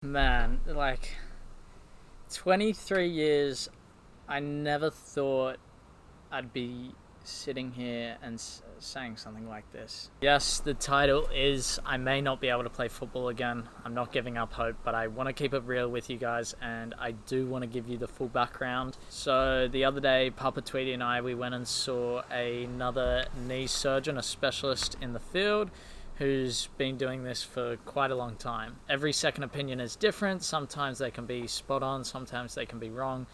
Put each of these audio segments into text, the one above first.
Man, like 23 years, I never thought I'd be sitting here and saying something like this. Yes, the title is I may not be able to play football again. I'm not giving up hope, but I want to keep it real with you guys, and I do want to give you the full background. So the other day, Papa Tweety and we went and saw another knee surgeon, a specialist in the field, who's been doing this for quite a long time. Every second opinion is different. Sometimes they can be spot on, sometimes they can be wrong.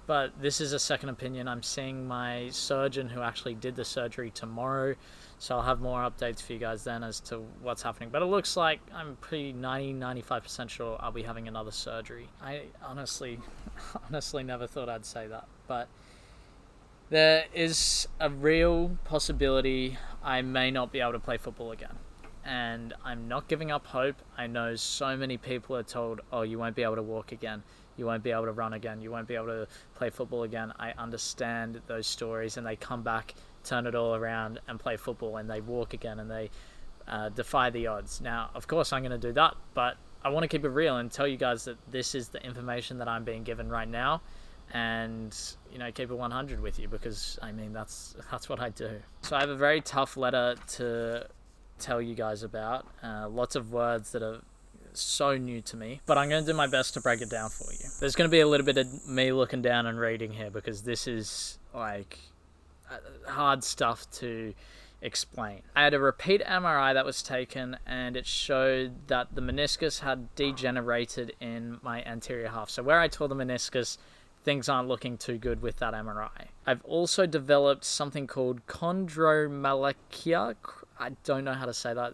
But this is a second opinion. I'm seeing my surgeon who actually did the surgery tomorrow, so I'll have more updates for you guys then as to what's happening. But it looks like I'm pretty 95% sure I'll be having another surgery. I honestly never thought I'd say that, but there is a real possibility I may not be able to play football again. And I'm not giving up hope. I know so many people are told, oh, you won't be able to walk again. You won't be able to run again. You won't be able to play football again. I understand those stories, and they come back, turn it all around, and play football, and they walk again, and they defy the odds. Now, of course, I'm going to do that, but I want to keep it real and tell you guys that this is the information that I'm being given right now, and keep it 100 with you, because I mean that's what I do. So I have a very tough letter to tell you guys about. Lots of words that are so new to me, but I'm going to do my best to break it down for you. There's going to be a little bit of me looking down and reading here, because this is like hard stuff to explain. I had a repeat MRI that was taken, and it showed that the meniscus had degenerated in my anterior half. So where I tore the meniscus, things aren't looking too good with that MRI. I've also developed something called chondromalacia. I don't know how to say that,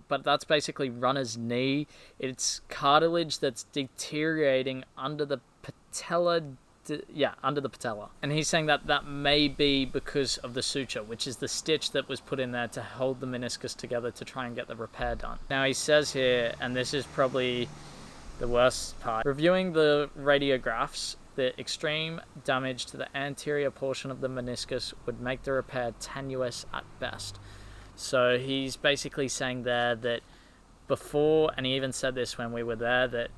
but that's basically runner's knee. It's cartilage that's deteriorating under the patella. Under the patella. And he's saying that that may be because of the suture, which is the stitch that was put in there to hold the meniscus together to try and get the repair done. Now he says here, and this is probably the worst part, reviewing the radiographs, the extreme damage to the anterior portion of the meniscus would make the repair tenuous at best. So he's basically saying there that before, and he even said this when we were there, that,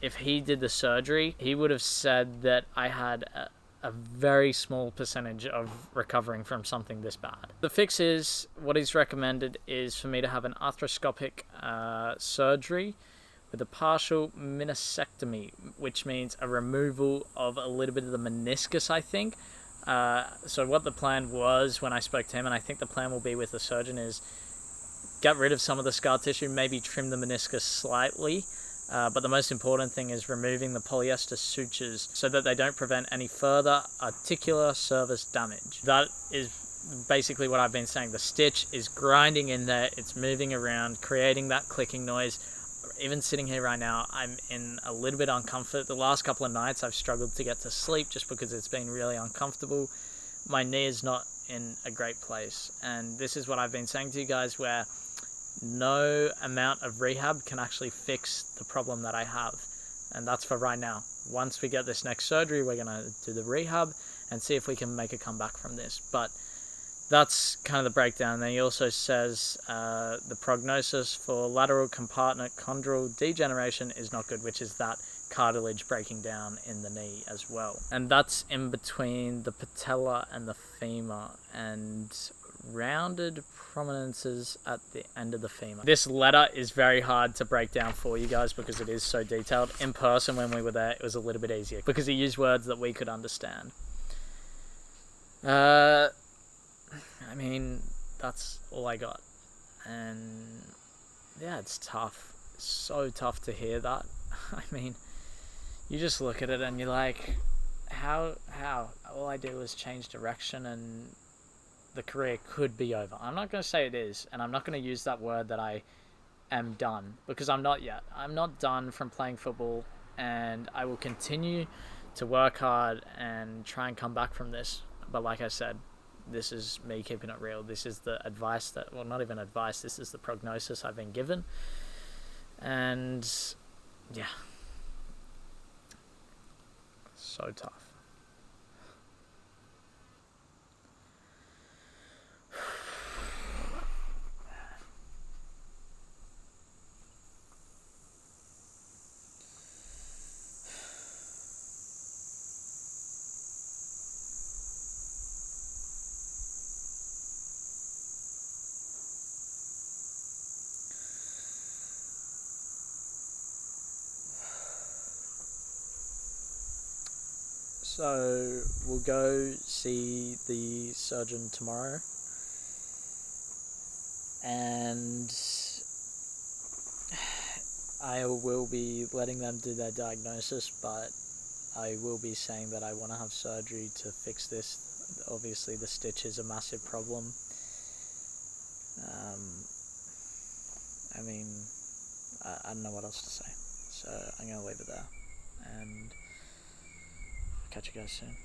if he did the surgery, he would have said that I had a very small percentage of recovering from something this bad. The fix is, what he's recommended is for me to have an arthroscopic surgery with a partial meniscectomy, which means a removal of a little bit of the meniscus, I think. So what the plan was when I spoke to him, and I think the plan will be with the surgeon, is get rid of some of the scar tissue, maybe trim the meniscus slightly, but the most important thing is removing the polyester sutures so that they don't prevent any further articular surface damage. That is basically what I've been saying. The stitch is grinding in there, it's moving around, creating that clicking noise. Even sitting here right now, I'm in a little bit uncomfort. The last couple of nights I've struggled to get to sleep just because it's been really uncomfortable. My knee is not in a great place, and this is what I've been saying to you guys, where no amount of rehab can actually fix the problem that I have, and that's for right now. Once we get this next surgery, we're going to do the rehab and see if we can make a comeback from this. But that's kind of the breakdown. Then he also says the prognosis for lateral compartment chondral degeneration is not good, which is that cartilage breaking down in the knee as well. And that's in between the patella and the femur, and rounded prominences at the end of the femur. This letter is very hard to break down for you guys because it is so detailed. In person, when we were there, it was a little bit easier because he used words that we could understand. I mean, that's all I got. And yeah, it's tough. It's so tough to hear that. I mean, you just look at it and you're like, how? All I do is change direction and the career could be over. I'm not going to say it is, and I'm not going to use that word that I am done, because I'm not yet. I'm not done from playing football, and I will continue to work hard and try and come back from this. But like I said, this is me keeping it real. This is the advice that, well, not even advice, this is the prognosis I've been given. And yeah, so tough. So we'll go see the surgeon tomorrow, and I will be letting them do their diagnosis, but I will be saying that I want to have surgery to fix this. Obviously, the stitch is a massive problem. I mean, I don't know what else to say, so I'm going to leave it there, and catch you guys soon.